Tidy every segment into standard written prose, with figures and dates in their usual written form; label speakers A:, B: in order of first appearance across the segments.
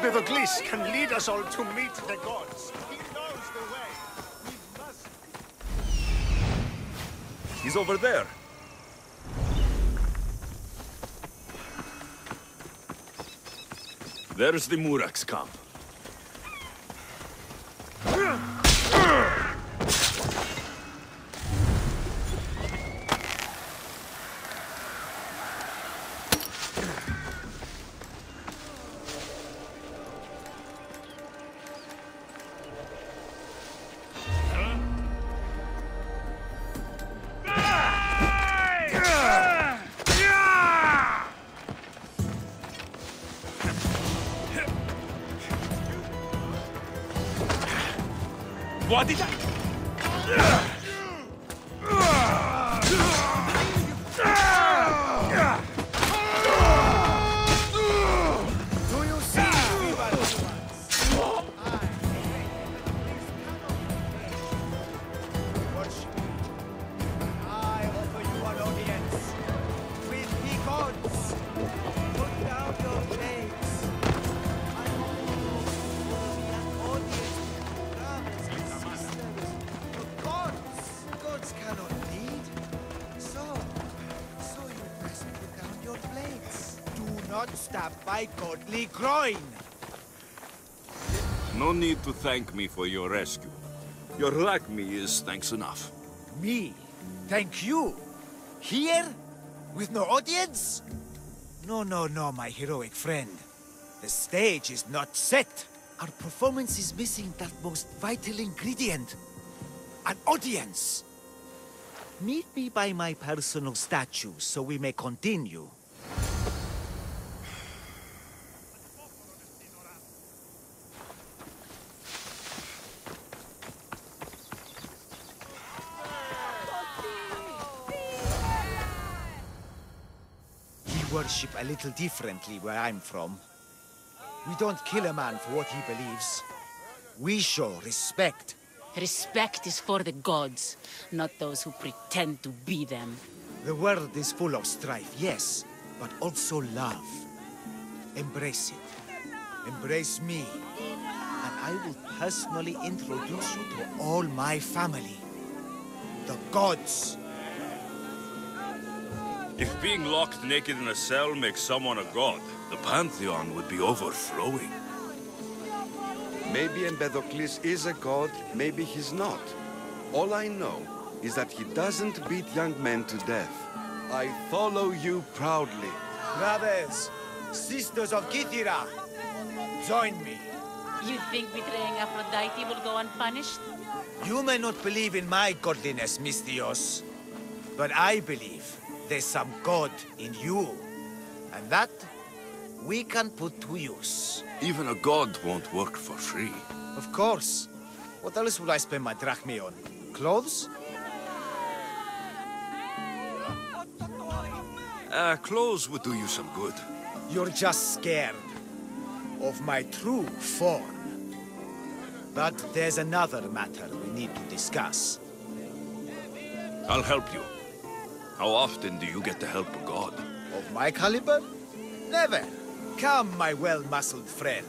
A: Empedocles can lead us all to meet the gods. He knows the way. We must...
B: He's over there. There's the Murak's camp. What did I...
C: Not stab my godly groin!
B: No need to thank me for your rescue. Your like me is thanks enough.
C: Me? Thank you? Here? With no audience? No, my heroic friend. The stage is not set. Our performance is missing that most vital ingredient. An audience! Meet me by my personal statue so we may continue. Worship a little differently where I'm from. We don't kill a man for what he believes. We show respect.
D: Respect is for the gods, not those who pretend to be them.
C: The world is full of strife, yes, but also love. Embrace it. Embrace me. And I will personally introduce you to all my family. The gods.
B: If being locked naked in a cell makes someone a god, the Pantheon would be overflowing.
E: Maybe Empedocles is a god, maybe he's not. All I know is that he doesn't beat young men to death. I follow you proudly.
C: Brothers, sisters of Kythera, join me.
D: You think betraying Aphrodite will go unpunished?
C: You may not believe in my godliness, Mystios, but I believe there's some god in you, and that we can put to use.
B: Even a god won't work for free.
C: Of course. What else would I spend my drachmae on? Clothes?
B: Clothes would do you some good.
C: You're just scared of my true form. But there's another matter we need to discuss.
B: I'll help you. How often do you get to help a god?
C: Of my caliber? Never. Come, my well-muscled friend.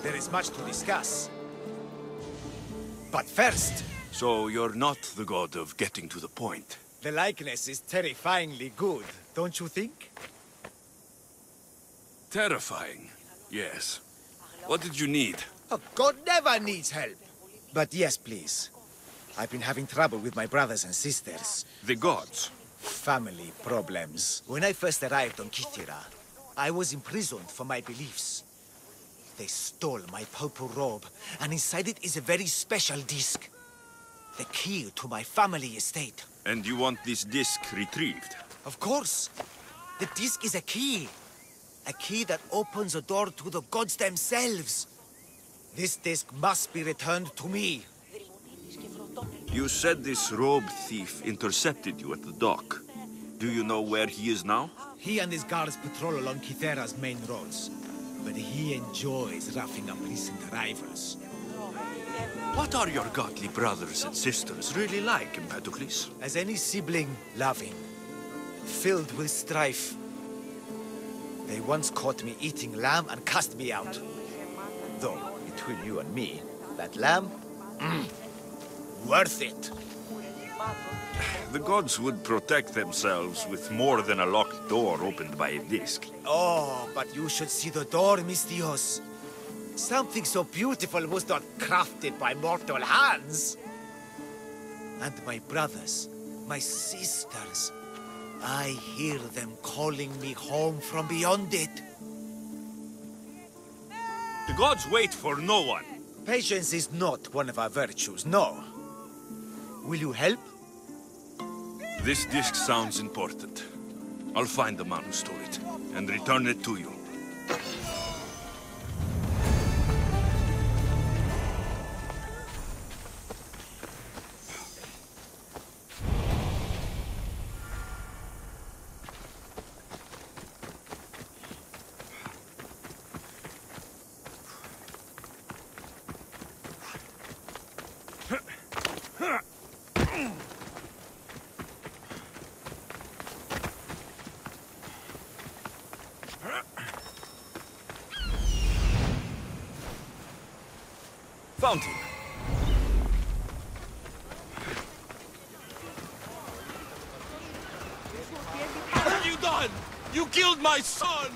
C: There is much to discuss. But first...
B: So you're not the god of getting to the point?
C: The likeness is terrifyingly good, don't you think?
B: Terrifying, yes. What did you need?
C: A god never needs help. But yes, please. I've been having trouble with my brothers and sisters.
B: The gods?
C: Family problems. When I first arrived on Kythera, I was imprisoned for my beliefs. They stole my purple robe, and inside it is a very special disc. The key to my family estate.
B: And you want this disc retrieved?
C: Of course. The disc is a key. A key that opens a door to the gods themselves. This disc must be returned to me.
B: You said this robe thief intercepted you at the dock. Do you know where he is now?
C: He and his guards patrol along Kythera's main roads. But he enjoys roughing up recent arrivals.
B: What are your godly brothers and sisters really like, Empedocles?
C: As any sibling, loving. Filled with strife. They once caught me eating lamb and cast me out. Though, between you and me, that lamb, worth it.
B: The gods would protect themselves with more than a locked door opened by a disc.
C: Oh, but you should see the door, mis Dios. Something so beautiful was not crafted by mortal hands. And my brothers, my sisters, I hear them calling me home from beyond it.
B: The gods wait for no one.
C: Patience is not one of our virtues, no. Will you help?
B: This disc sounds important. I'll find the man who stole it, and return it to you. Found him.
F: What have you done? You killed my son!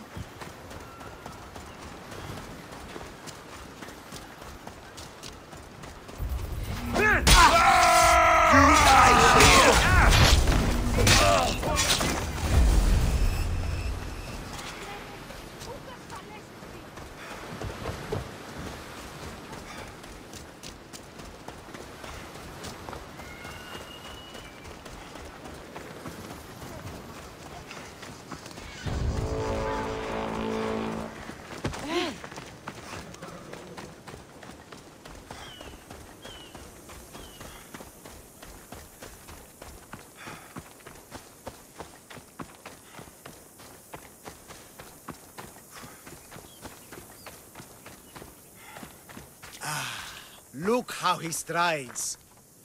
C: Look how he strides.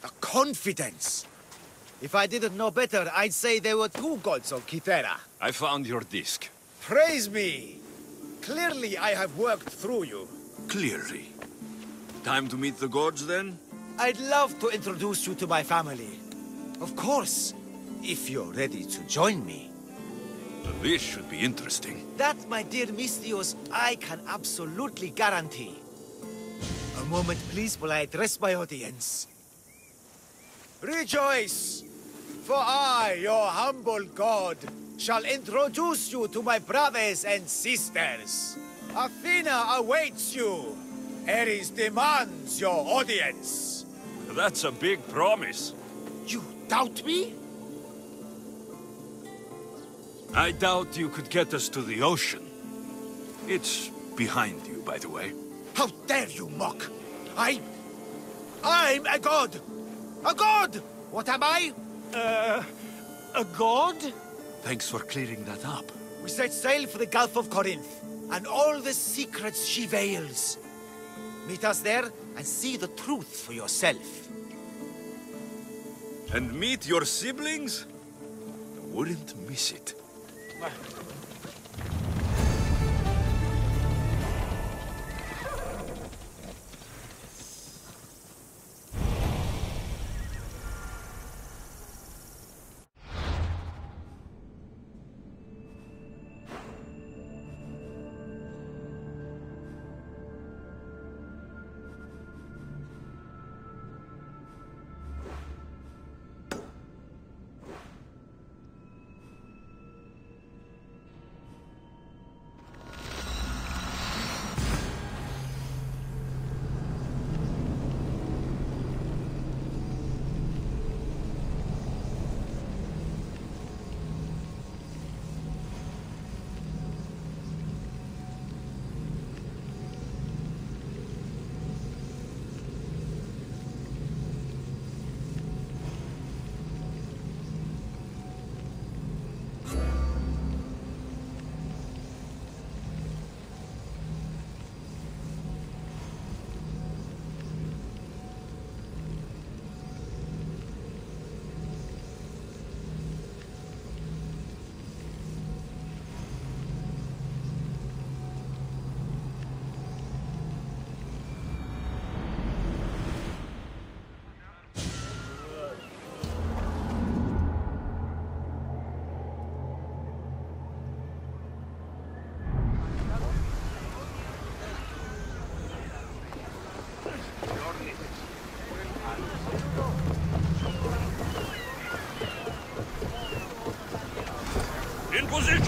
C: The confidence. If I didn't know better, I'd say there were two gods on Kythera.
B: I found your disc.
C: Praise me! Clearly I have worked through you.
B: Clearly. Time to meet the gods, then?
C: I'd love to introduce you to my family. Of course, if you're ready to join me.
B: This should be interesting.
C: That, my dear Mistios, I can absolutely guarantee. A moment, please, while I address my audience. Rejoice! For I, your humble god, shall introduce you to my brothers and sisters. Athena awaits you. Ares demands your audience.
B: That's a big promise.
C: You doubt me?
B: I doubt you could get us to the ocean. It's behind you, by the way.
C: How dare you mock? I'm a god! A god! What am I?
F: A god?
B: Thanks for clearing that up.
C: We set sail for the Gulf of Corinth, and all the secrets she veils. Meet us there, and see the truth for yourself.
B: And meet your siblings? I wouldn't miss it.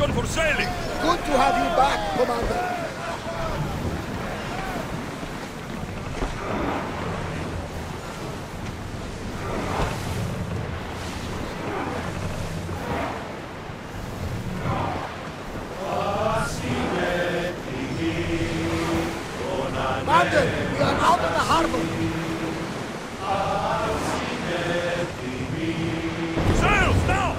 B: instruction for sailing!
A: Good to have you back, Commander. Commander, we are out of the harbor.
B: Sails now!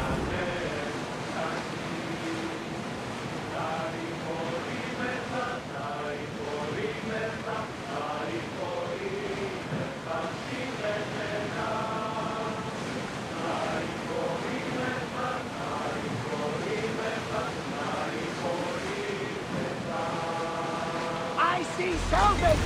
A: I see salvage!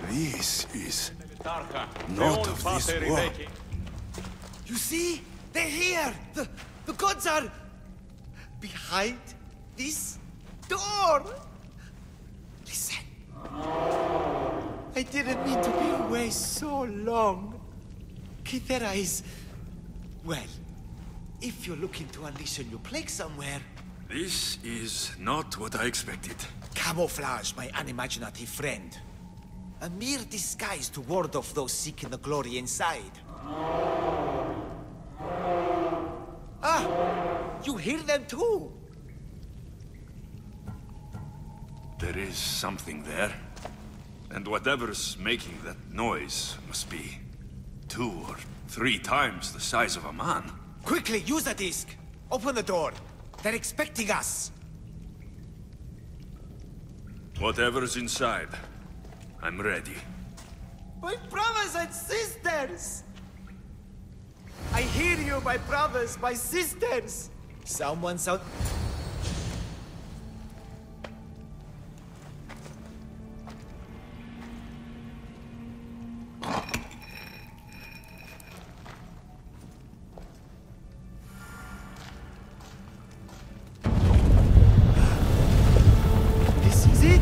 E: This is not of this world.
C: You see? They're here! The gods are... behind this door! Listen. I didn't mean to be away so long. Kythera is... well, if you're looking to unleash a new plague somewhere...
B: This is not what I expected.
C: Camouflage, my unimaginative friend. A mere disguise to ward off those seeking the glory inside. Ah! You hear them too?
B: There is something there. And whatever's making that noise must be 2 or 3 times the size of a man.
C: Quickly, use the disc! Open the door. They're expecting us.
B: Whatever's inside, I'm ready.
C: My brothers and sisters! I hear you, my brothers, my sisters! Someone sound... This is it!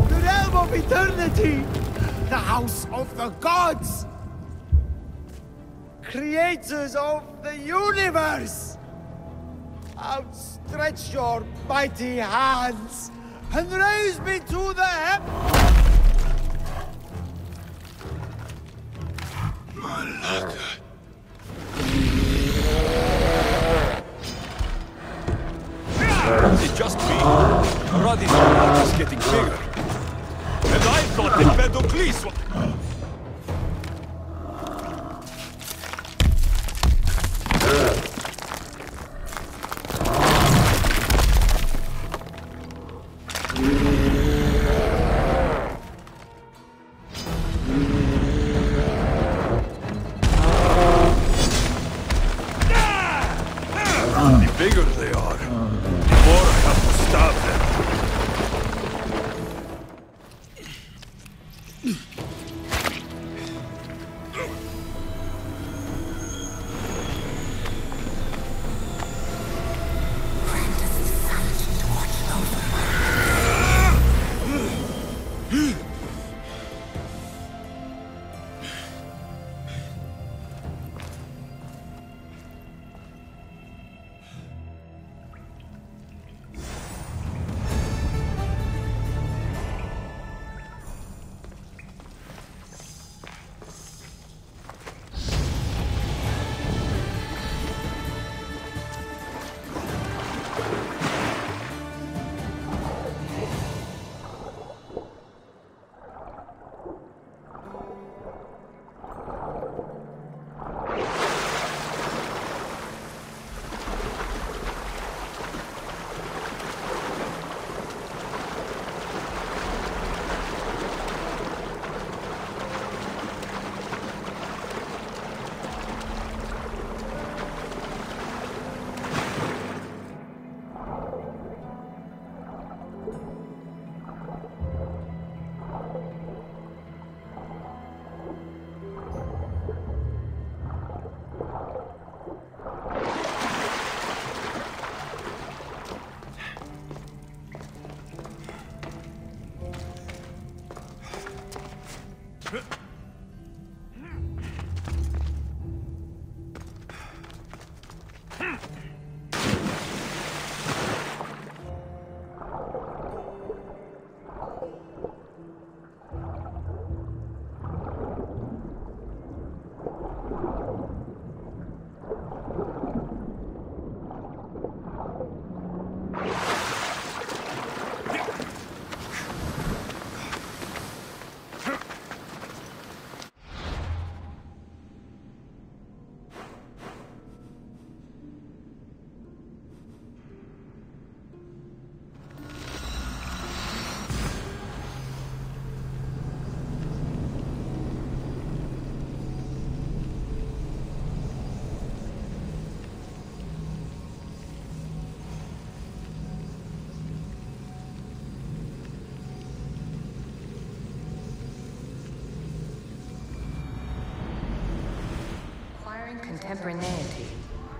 C: The realm of eternity! The house of the gods! Creators of the universe! Outstretch your mighty hands and raise me to the
B: Malaka.
F: Is it just me? Radi's heart is getting bigger. And I thought that Empedocles was... The bigger they are, the more I have to stab them.
G: contemporaneity.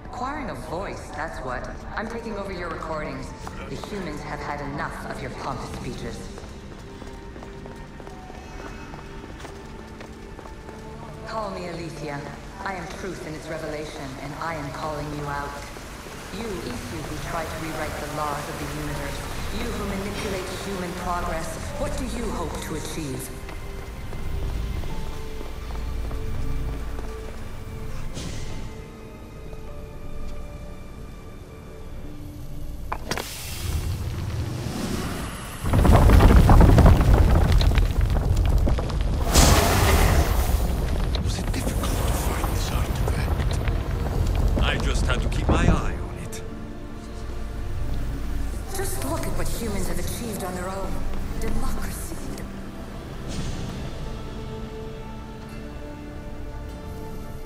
G: Acquiring a voice, that's what. I'm taking over your recordings. The humans have had enough of your pompous speeches. Call me Aletheia. I am truth in its revelation, and I am calling you out. You who try to rewrite the laws of the universe. You who manipulate human progress. What do you hope to achieve?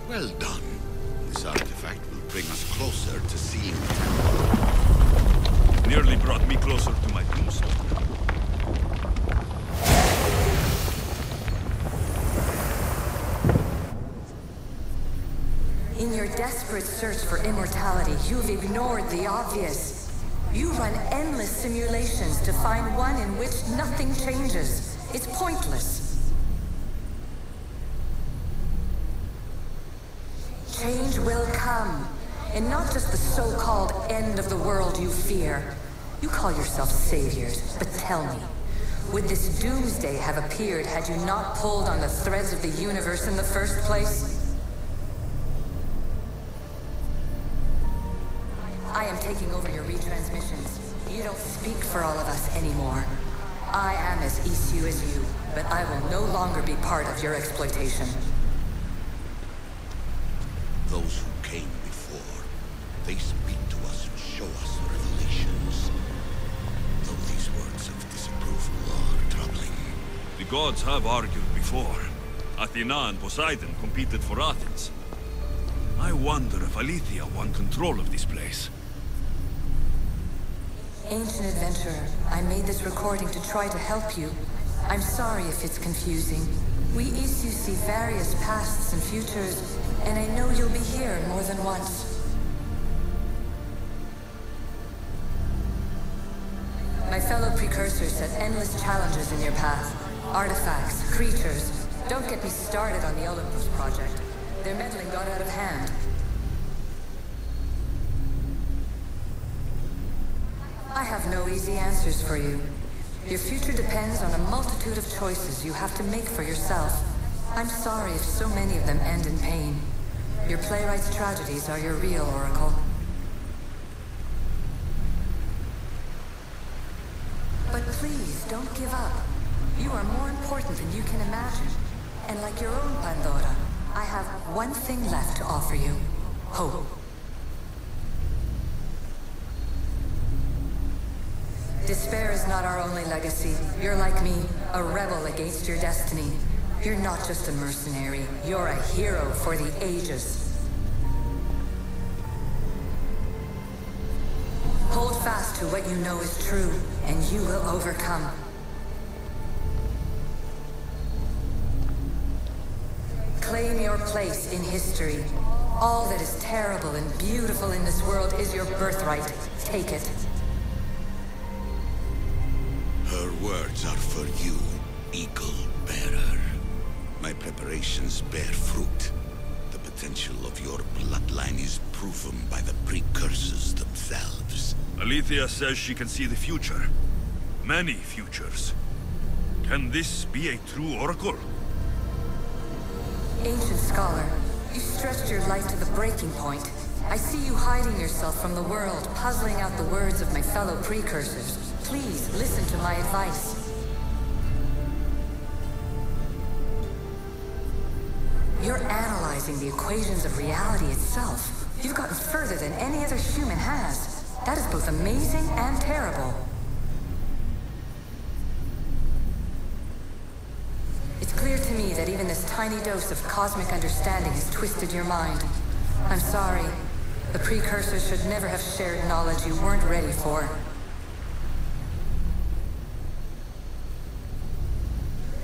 H: Well done. This artifact will bring us closer to seeing the temple.
B: Nearly brought me closer to my tombstone.
G: In your desperate search for immortality, you've ignored the obvious. You run endless simulations to find one in which nothing changes. It's pointless. Change will come, and not just the so-called end of the world you fear. You call yourself saviors, but tell me, would this doomsday have appeared had you not pulled on the threads of the universe in the first place? I am taking over your retransmissions. You don't speak for all of us anymore. I am as issue as you, but I will no longer be part of your exploitation.
H: Those who came before, they speak to us and show us revelations. Though these words of disapproval are troubling.
B: The gods have argued before. Athena and Poseidon competed for Athens. I wonder if Aletheia won control of this place.
G: Ancient adventurer, I made this recording to try to help you. I'm sorry if it's confusing. We Isu see various pasts and futures, and I know you'll be here more than once. My fellow precursors set endless challenges in your path. Artifacts, creatures. Don't get me started on the Olympus project. Their meddling got out of hand. I have no easy answers for you. Your future depends on a multitude of choices you have to make for yourself. I'm sorry if so many of them end in pain. Your playwright's tragedies are your real oracle. But please, don't give up. You are more important than you can imagine. And like your own Pandora, I have one thing left to offer you. Hope. Despair is not our only legacy. You're like me, a rebel against your destiny. You're not just a mercenary, you're a hero for the ages. Hold fast to what you know is true, and you will overcome. Claim your place in history. All that is terrible and beautiful in this world is your birthright. Take it.
H: Her words are for you, Eagle Bearer. My preparations bear fruit. The potential of your bloodline is proven by the precursors themselves.
B: Aletheia says she can see the future. Many futures. Can this be a true oracle?
G: Ancient scholar, you stretched your light to the breaking point. I see you hiding yourself from the world, puzzling out the words of my fellow precursors. Please, listen to my advice. You're analyzing the equations of reality itself. You've gotten further than any other human has. That is both amazing and terrible. It's clear to me that even this tiny dose of cosmic understanding has twisted your mind. I'm sorry. The precursors should never have shared knowledge you weren't ready for.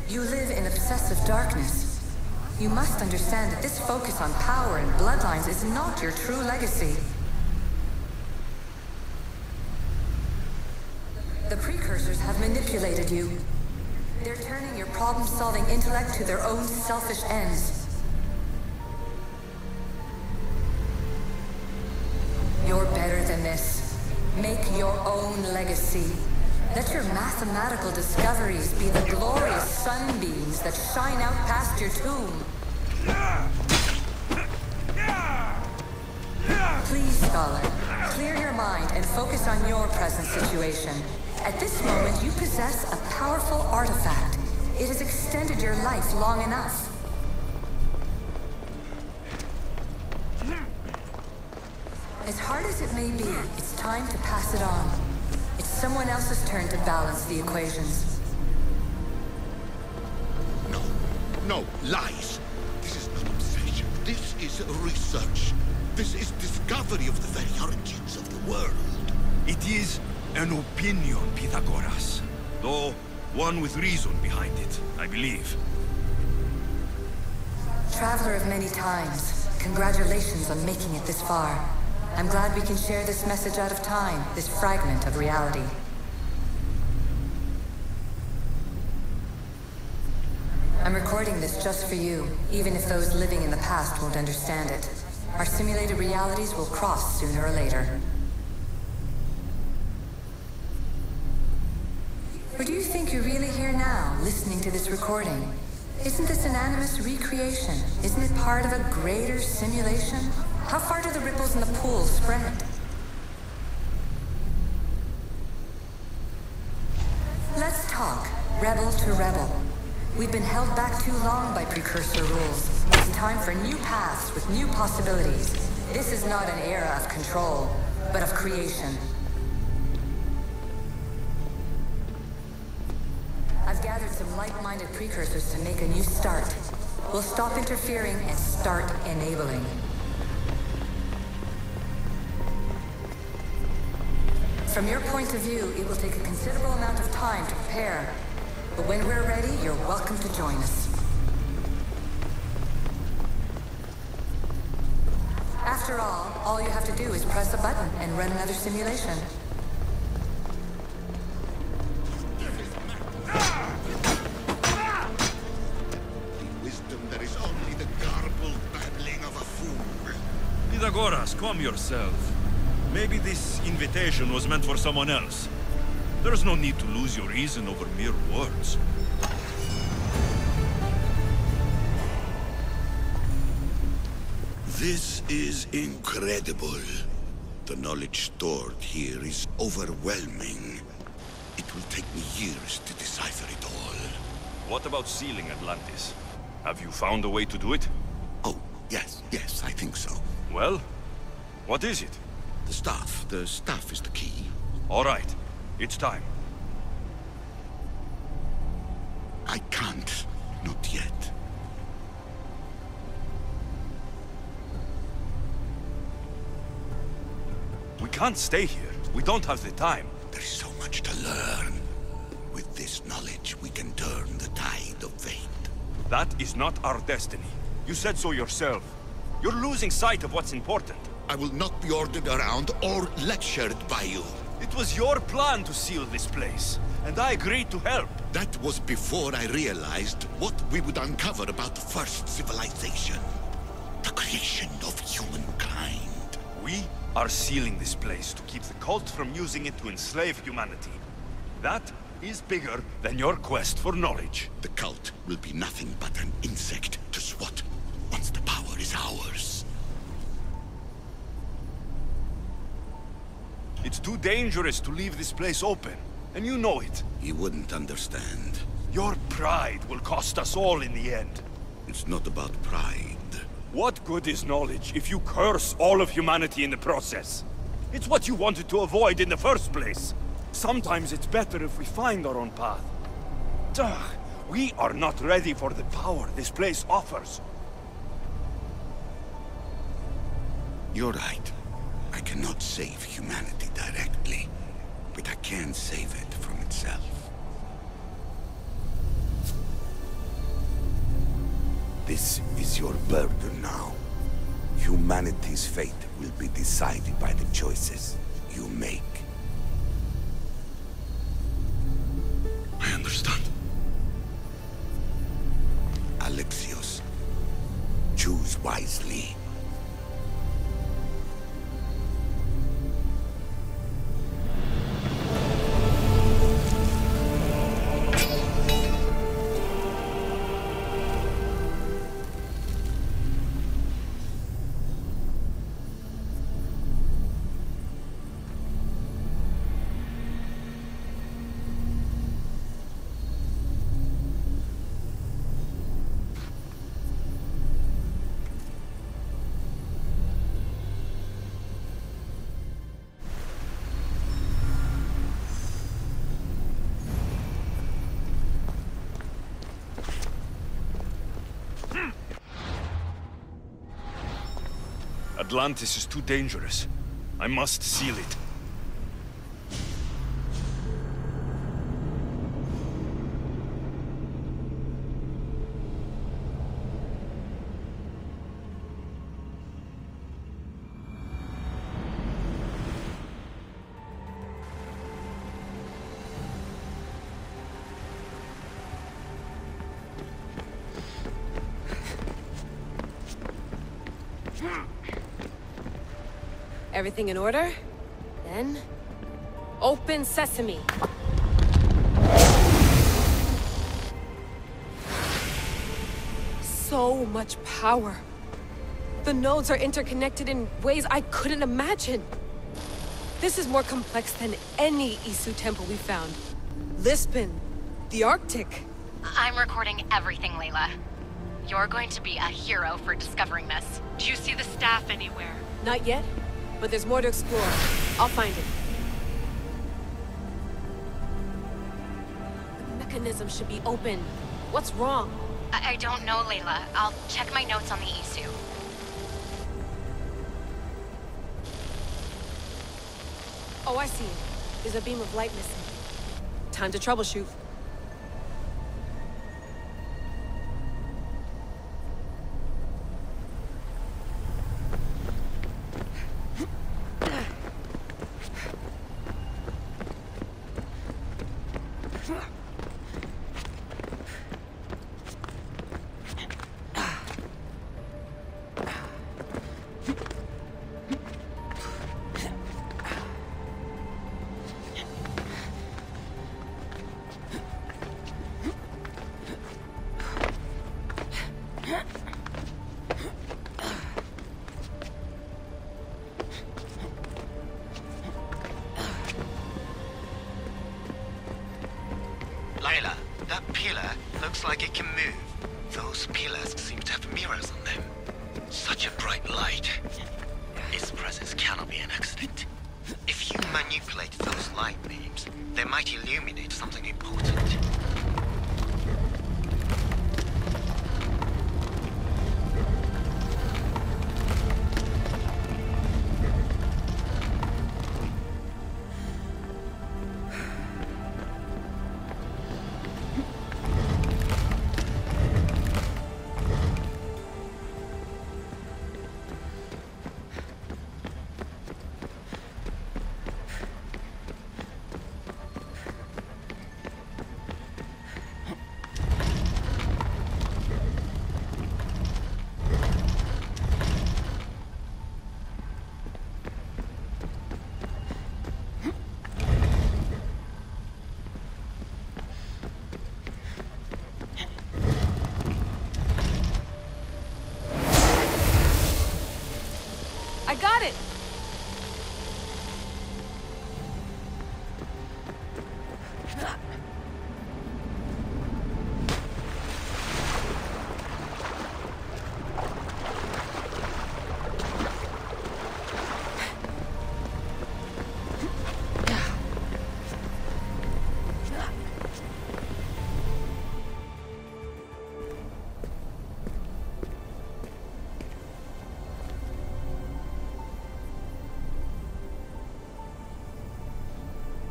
G: You live in obsessive darkness. You must understand that this focus on power and bloodlines is not your true legacy. The precursors have manipulated you. They're turning your problem-solving intellect to their own selfish ends. You're better than this. Make your own legacy. Let your mathematical discoveries be the glorious sunbeams that shine out past your tomb. Please, Scholar, clear your mind and focus on your present situation. At this moment, you possess a powerful artifact. It has extended your life long enough. As hard as it may be, it's time to pass it on. It's someone else's turn to balance the equations.
H: No, lies. This is not obsession. This is research. This is discovery of the very origins of the world.
B: It is an opinion, Pythagoras. Though one with reason behind it, I believe.
G: Traveler of many times, congratulations on making it this far. I'm glad we can share this message out of time, this fragment of reality. I'm recording this just for you, even if those living in the past won't understand it. Our simulated realities will cross sooner or later. Or do you think you're really here now, listening to this recording? Isn't this an animus recreation? Isn't it part of a greater simulation? How far do the ripples in the pool spread? Let's talk, rebel to rebel. We've been held back too long by precursor rules. It's time for new paths with new possibilities. This is not an era of control, but of creation. I've gathered some like-minded precursors to make a new start. We'll stop interfering and start enabling. From your point of view, it will take a considerable amount of time to prepare. But when we're ready, you're welcome to join us. After all you have to do is press a button and run another simulation.
B: Pythagoras, calm yourself. Maybe this invitation was meant for someone else. There's no need to lose your reason over mere words.
H: This is incredible. The knowledge stored here is overwhelming. It will take me years to decipher it all.
B: What about sealing Atlantis? Have you found a way to do it?
H: Oh, yes, I think so.
B: Well, what is it?
H: The staff is the key.
B: All right, it's time.
H: I can't, not yet.
B: We can't stay here. We don't have the time.
H: There's so much to learn. With this knowledge, we can turn the tide of fate.
B: That is not our destiny. You said so yourself. You're losing sight of what's important.
H: I will not be ordered around or lectured by you.
B: It was your plan to seal this place, and I agreed to help.
H: That was before I realized what we would uncover about the first civilization. The creation of humankind.
B: We are sealing this place to keep the cult from using it to enslave humanity. That is bigger than your quest for knowledge.
H: The cult will be nothing but an insect to swat once the power is ours.
B: It's too dangerous to leave this place open, and you know it.
H: You wouldn't understand.
B: Your pride will cost us all in the end.
H: It's not about pride.
B: What good is knowledge if you curse all of humanity in the process? It's what you wanted to avoid in the first place. Sometimes it's better if we find our own path. Ugh, we are not ready for the power this place offers.
H: You're right. I cannot save humanity directly, but I can save it from itself. This is your burden now. Humanity's fate will be decided by the choices you make.
I: I understand.
H: Alexios, choose wisely.
B: Atlantis is too dangerous. I must seal it.
J: Everything in order? Then... open sesame! So much power! The nodes are interconnected in ways I couldn't imagine! This is more complex than any Isu temple we found. Lisbon, the Arctic.
K: I'm recording everything, Layla. You're going to be a hero for discovering this.
L: Do you see the staff anywhere?
J: Not yet, but there's more to explore. I'll find it. The mechanism should be open. What's wrong?
K: I don't know, Layla. I'll check my notes on the Isu.
J: Oh, I see it. There's a beam of light missing. Time to troubleshoot.
M: Layla, that pillar looks like it can move. Those pillars seem to have mirrors on them. Such a bright light. Its presence cannot be an accident. If you manipulate those light beams, they might illuminate something important.
J: I got it!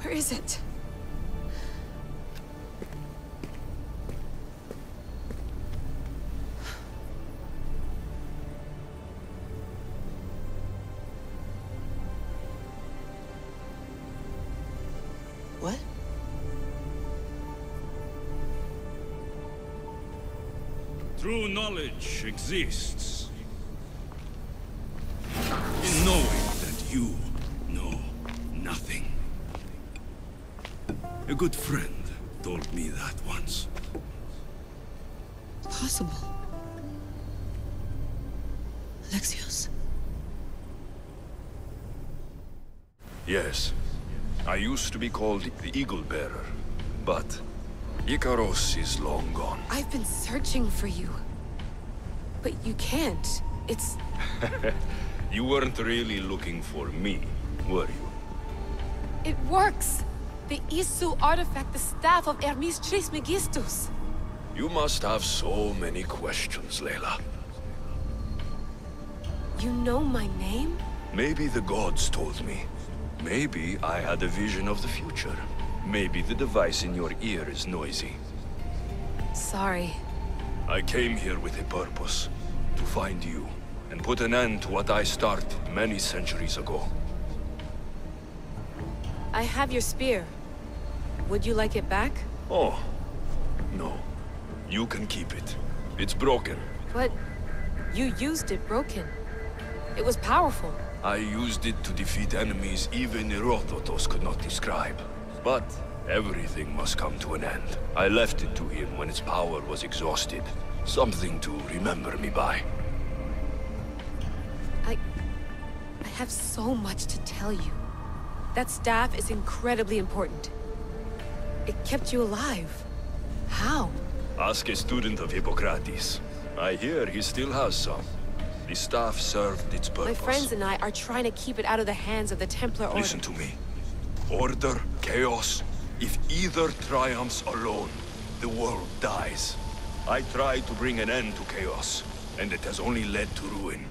J: Where is it?
N: What?
I: True knowledge exists in knowing that you know nothing. A good friend told me that once.
N: Possible. Alexios.
B: Yes. I used to be called the Eagle Bearer, but Icaros is long gone.
J: I've been searching for you. But you can't. It's...
B: You weren't really looking for me, were you?
J: It works! The Isu artifact, the staff of Hermes Trismegistus.
B: You must have so many questions, Layla.
J: You know my name?
B: Maybe the gods told me. Maybe I had a vision of the future. Maybe the device in your ear is noisy.
J: Sorry.
B: I came here with a purpose. To find you, and put an end to what I started many centuries ago.
J: I have your spear. Would you like it back?
B: Oh, no. You can keep it. It's broken.
J: But you used it broken. It was powerful.
B: I used it to defeat enemies even Herodotus could not describe. But everything must come to an end. I left it to him when its power was exhausted. Something to remember me by.
J: I have so much to tell you. That staff is incredibly important. It kept you alive. How?
B: Ask a student of Hippocrates. I hear he still has some. The staff served its purpose.
J: My friends and I are trying to keep it out of the hands of the Templar Order.
B: Listen to me. Order, chaos. If either triumphs alone, the world dies. I tried to bring an end to chaos, and it has only led to ruin.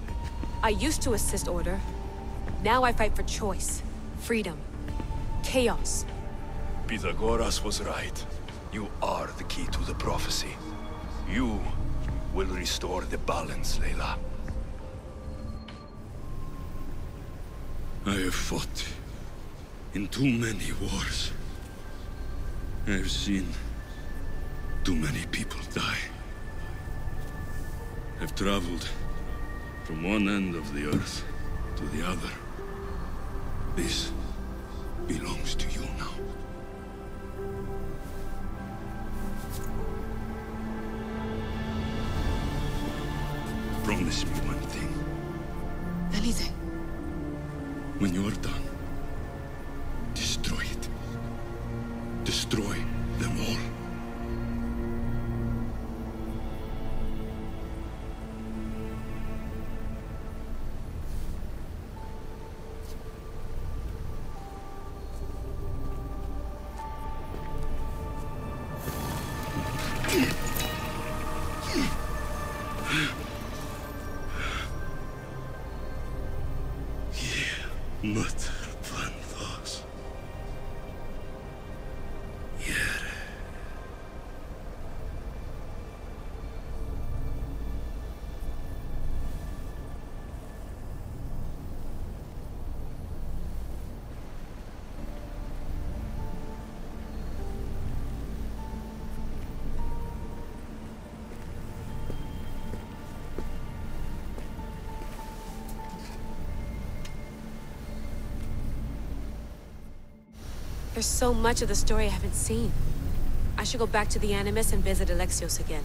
J: I used to assist Order. Now I fight for choice, freedom, chaos.
B: Pythagoras was right. You are the key to the prophecy. You will restore the balance, Layla.
I: I have fought in too many wars. I have seen too many people die. I've traveled from one end of the earth to the other. This belongs to you now. Promise me one thing.
N: Anything.
I: When you are done, destroy it. Destroy them all.
J: There's so much of the story I haven't seen. I should go back to the Animus and visit Alexios again.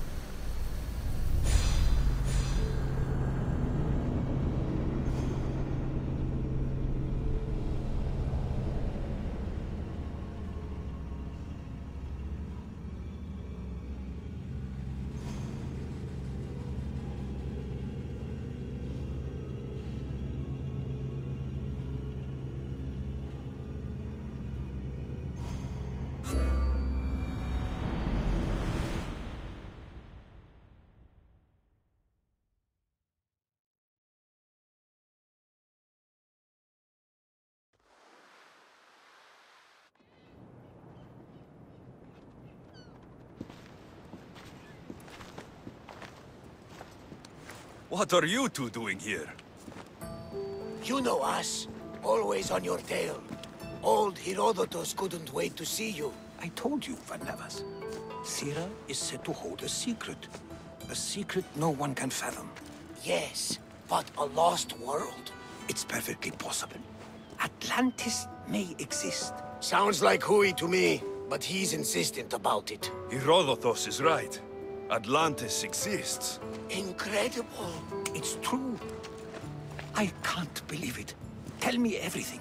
B: What are you two doing here?
C: You know us. Always on your tail. Old Herodotus couldn't wait to see you. I told you, Van Nevers. Thera is said to hold a secret. A secret no one can fathom. Yes, but a lost world? It's perfectly possible. Atlantis may exist. Sounds like Hui to me, but he's insistent about it.
B: Herodotus is right. Atlantis exists.
C: Incredible. It's true. I can't believe it. Tell me everything.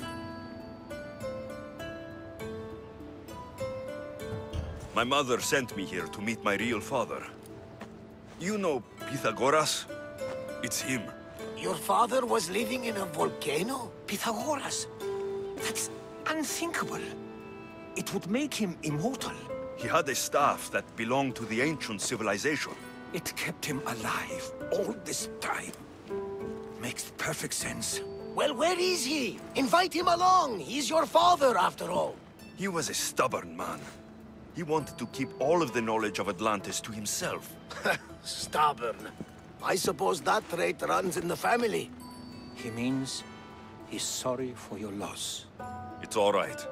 B: My mother sent me here to meet my real father. You know Pythagoras? It's him.
C: Your father was living in a volcano? Pythagoras? That's unthinkable. It would make him immortal.
B: He had a staff that belonged to the ancient civilization.
C: It kept him alive all this time. Makes perfect sense. Well, where is he? Invite him along. He's your father, after all.
B: He was a stubborn man. He wanted to keep all of the knowledge of Atlantis to himself.
C: Stubborn. I suppose that trait runs in the family. He means he's sorry for your loss.
B: It's all right.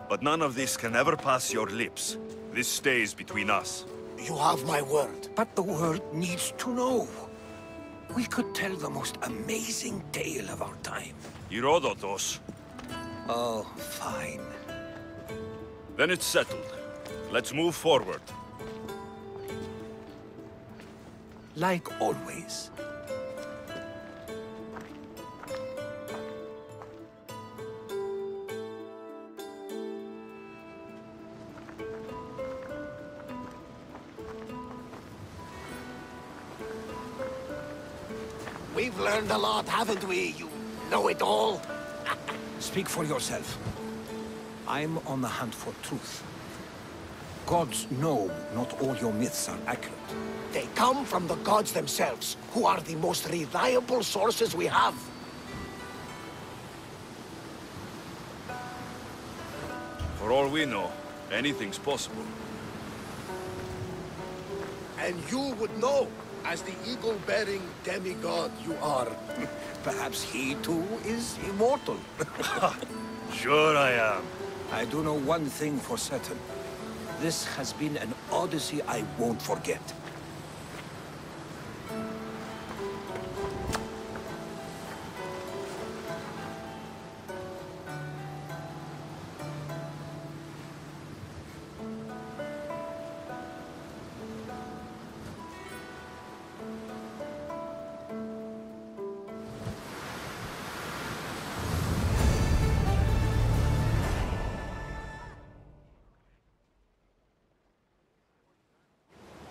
B: But none of this can ever pass your lips. This stays between us.
C: You have my word. But the world needs to know. We could tell the most amazing tale of our time.
B: Herodotus.
C: Oh, fine.
B: Then it's settled. Let's move forward.
C: Like always. We've learned a lot, haven't we, you know-it-all? Speak for yourself. I'm on the hunt for truth. Gods know not all your myths are accurate. They come from the gods themselves, who are the most reliable sources we have.
B: For all we know, anything's possible.
A: And you would know, as the eagle-bearing demigod you are.
C: Perhaps he too is immortal.
B: Sure I am.
C: I do know one thing for certain. This has been an Odyssey I won't forget.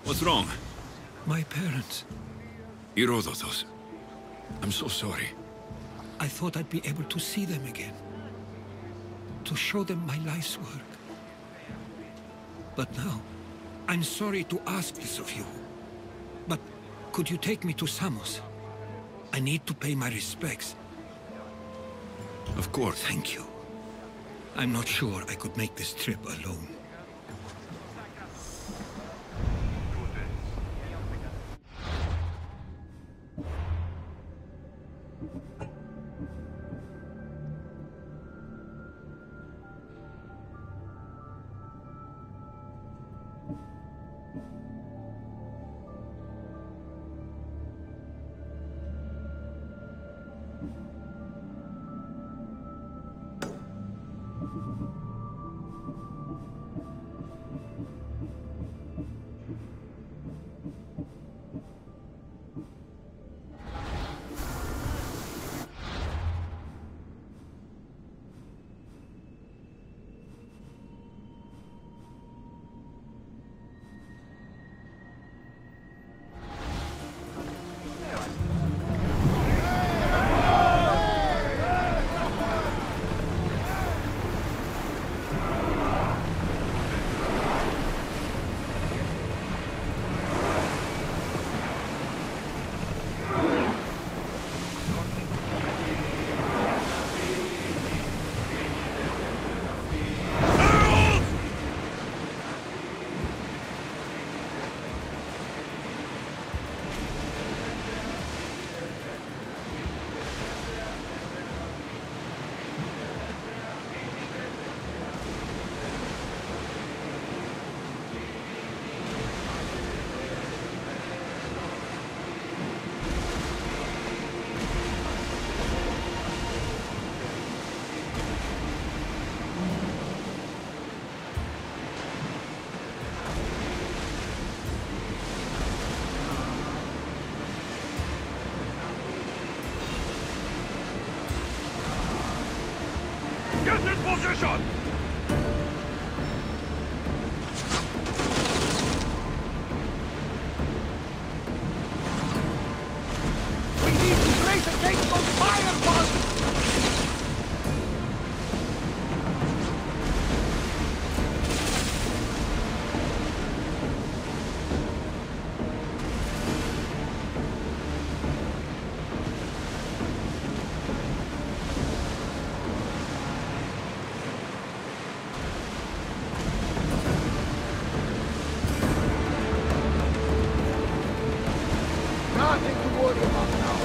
I: What's wrong?
O: My parents.
I: Herodotus. I'm so sorry.
O: I thought I'd be able to see them again. To show them my life's work. But now, I'm sorry to ask this of you. But could you take me to Samos? I need to pay my respects.
I: Of course.
O: Thank you. I'm not sure I could make this trip alone.
B: Get in position!
A: We need to raise against those fireballs! Nothing to worry about now.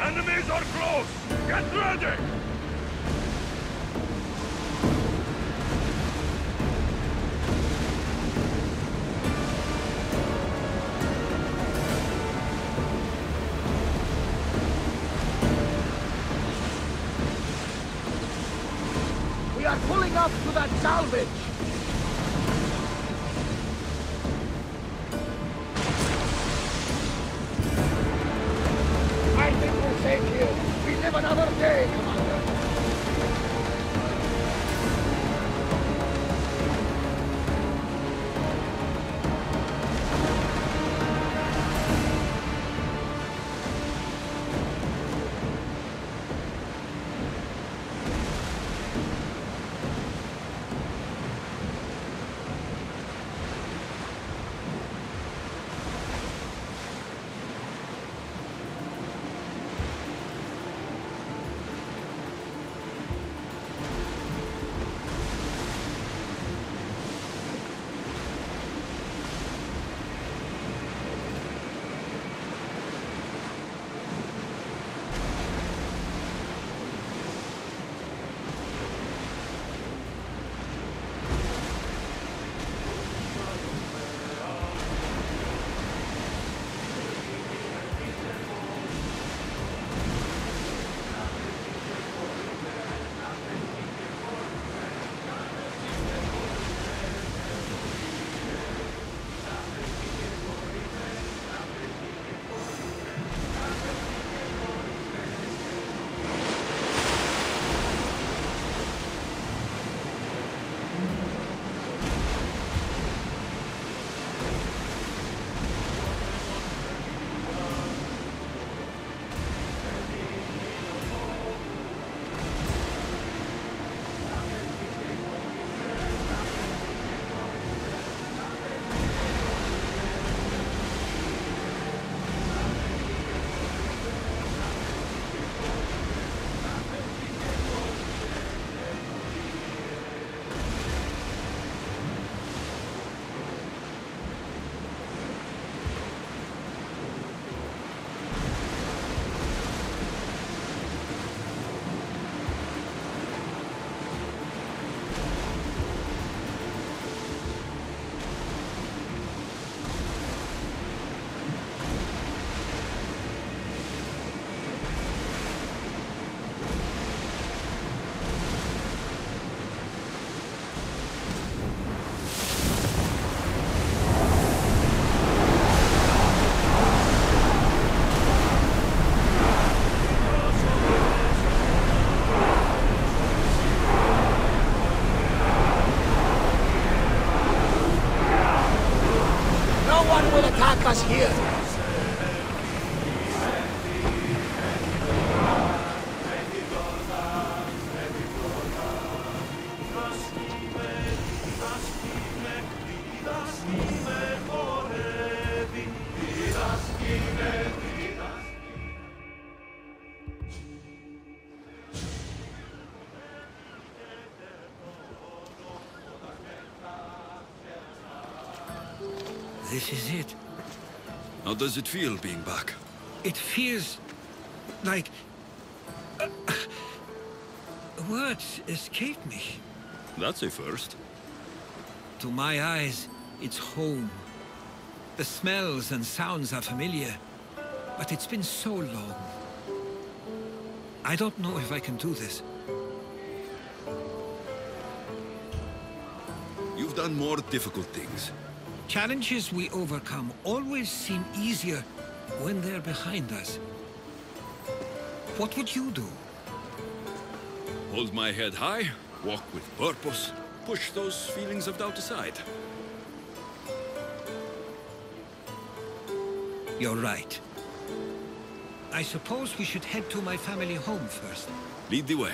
B: Enemies are close! Get ready!
A: We are pulling up to that salvage! I think we're safe here. We live another day, Commander. Us here.
O: This is it.
F: How does it feel being back?
O: It feels like... words escape me.
F: That's a first.
O: To my eyes, it's home. The smells and sounds are familiar, but it's been so long. I don't know if I can do this.
I: You've done more difficult things.
O: Challenges we overcome always seem easier when they're behind us. What would you do?
I: Hold my head high, walk with purpose, push those feelings of doubt aside.
O: You're right. I suppose we should head to my family home first.
I: Lead the way.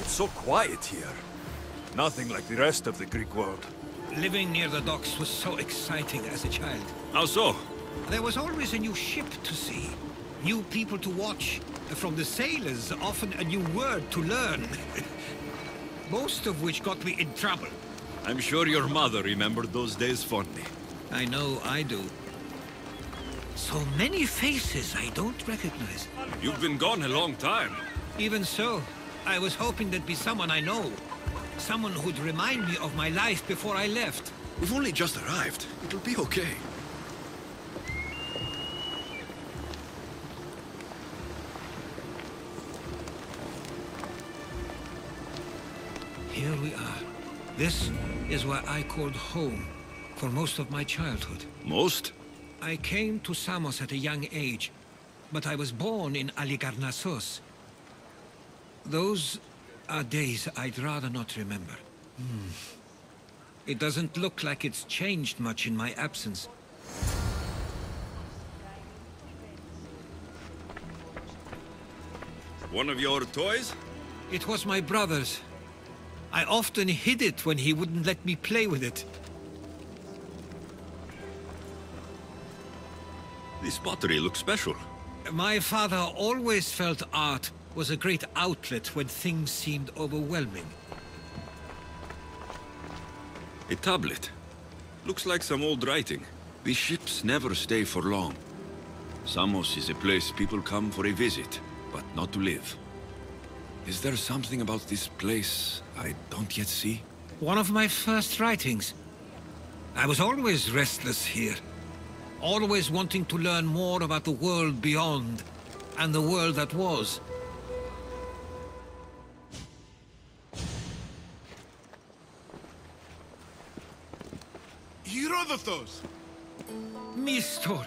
B: It's so quiet here. Nothing like the rest of the Greek world.
O: Living near the docks was so exciting as a child.
I: How so?
O: There was always a new ship to see, new people to watch. From the sailors, often a new word to learn. Most of which got me in trouble.
I: I'm sure your mother remembered those days fondly.
O: I know I do. So many faces I don't recognize.
I: You've been gone a long time.
O: Even so, I was hoping there'd be someone I know. Someone who'd remind me of my life before I left.
I: We've only just arrived. It'll be okay.
O: Here we are. This is where I called home for most of my childhood.
I: Most?
O: I came to Samos at a young age, but I was born in Aligarnassos. Those are days I'd rather not remember. It doesn't look like it's changed much in my absence.
I: One of your toys?
O: It was my brother's. I often hid it when he wouldn't let me play with it.
I: This pottery looks special.
O: My father always felt art was a great outlet when things seemed overwhelming.
I: A tablet. Looks like some old writing. The ships never stay for long. Samos is a place people come for a visit, but not to live. Is there something about this place I don't yet see?
O: One of my first writings. I was always restless here. Always wanting to learn more about the world beyond, and the world that was.
A: Herodotos!
O: Mistor!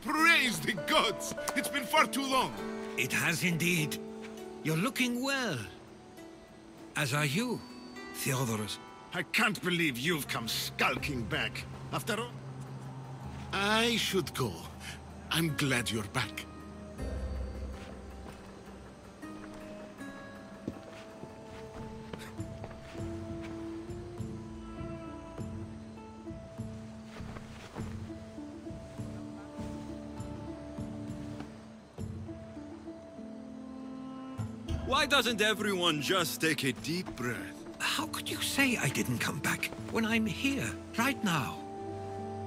A: Praise the gods! It's been far too long!
O: It has indeed. You're looking well. As are you, Theodoros.
A: I can't believe you've come skulking back. After all... I should go. I'm glad you're back.
I: Why doesn't everyone just take a deep breath?
O: How could you say I didn't come back when I'm here, right now?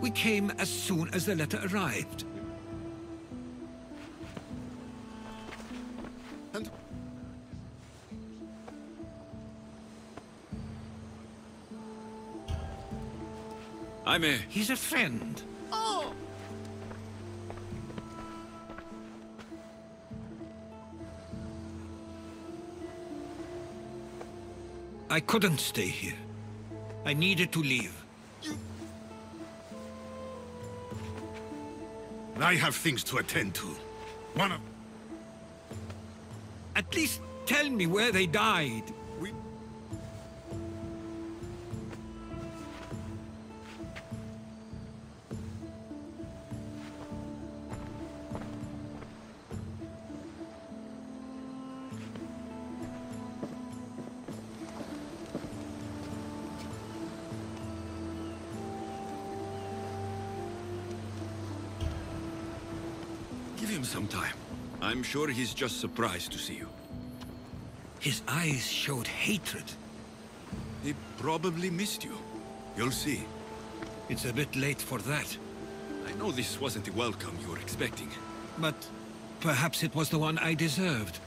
O: We came as soon as the letter arrived.
A: And...
O: He's a friend.
A: Oh!
O: I couldn't stay here. I needed to leave.
A: I have things to attend to. One of...
O: At least tell me where they died.
I: Give him some time. I'm sure he's just surprised to see you.
O: His eyes showed hatred.
I: He probably missed you. You'll see.
O: It's a bit late for that.
I: I know this wasn't the welcome you were expecting.
O: But perhaps it was the one I deserved.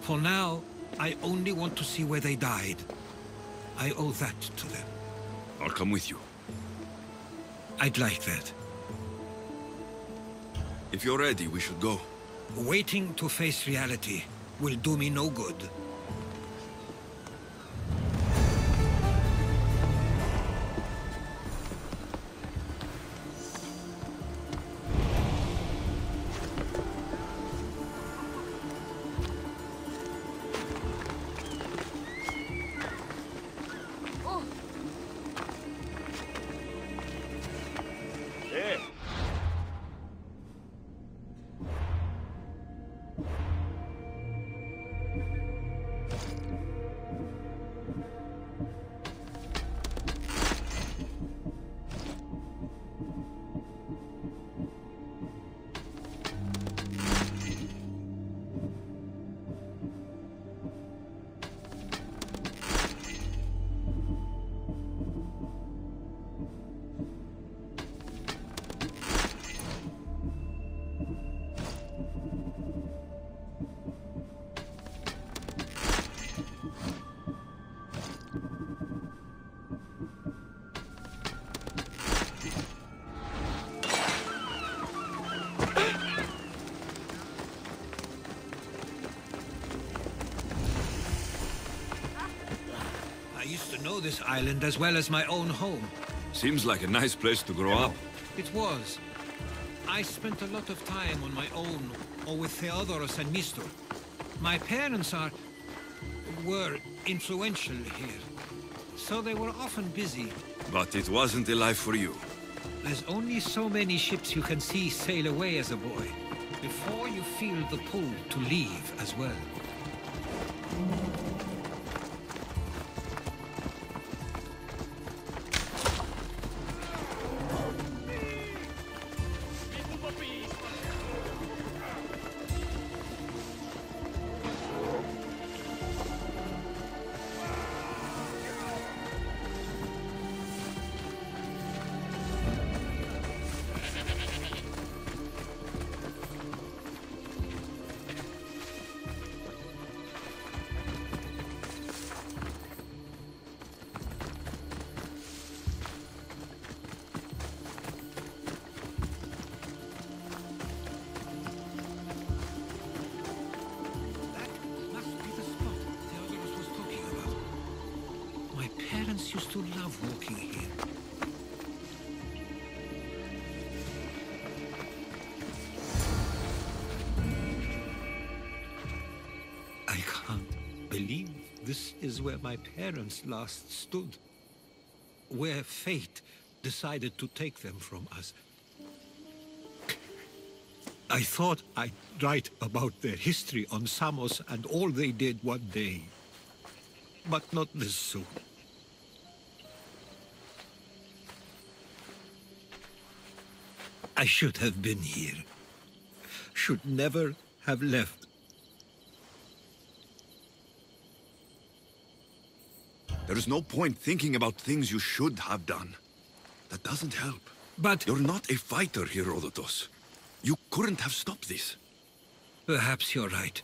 O: For now, I only want to see where they died. I owe that to them.
I: I'll come with you.
O: I'd like that.
I: If you're ready, we should go.
O: Waiting to face reality will do me no good. This island as well as my own home.
I: Seems like a nice place to grow up.
O: It was. I spent a lot of time on my own, or with Theodoros and Mistor. My parents were influential here, so they were often busy.
I: But it wasn't a life for you.
O: There's only so many ships you can see sail away as a boy, before you feel the pull to leave as well. Used to love walking here. I can't believe this is where my parents last stood. Where fate decided to take them from us. I thought I'd write about their history on Samos and all they did one day. But not this soon. I should have been here. Should never have left.
I: There is no point thinking about things you should have done. That doesn't help.
O: But...
I: You're not a fighter, Herodotus. You couldn't have stopped this.
O: Perhaps you're right.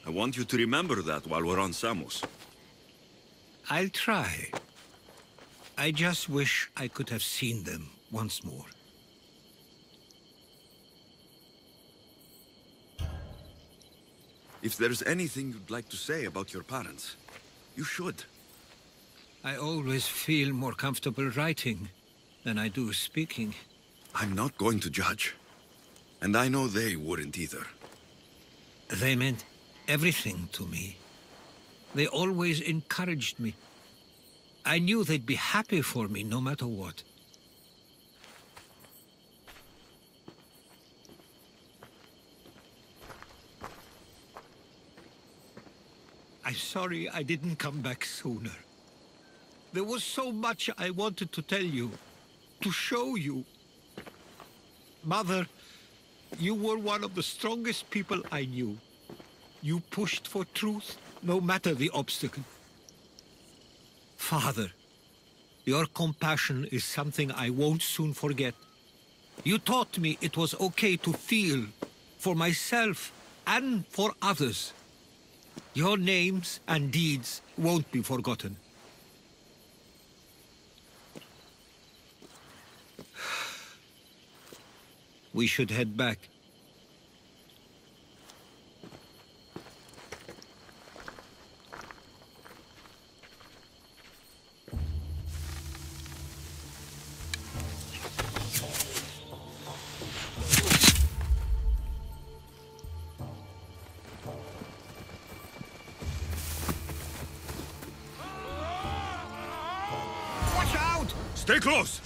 I: I want you to remember that while we're on Samos.
O: I'll try. I just wish I could have seen them once more.
I: If there's anything you'd like to say about your parents, you should.
O: I always feel more comfortable writing than I do speaking.
I: I'm not going to judge. And I know they wouldn't either.
O: They meant everything to me. They always encouraged me. I knew they'd be happy for me no matter what. I'm sorry I didn't come back sooner. There was so much I wanted to tell you, to show you. Mother, you were one of the strongest people I knew. You pushed for truth, no matter the obstacle. Father, your compassion is something I won't soon forget. You taught me it was okay to feel for myself and for others. Your names and deeds won't be forgotten. We should head back.
B: Stay close!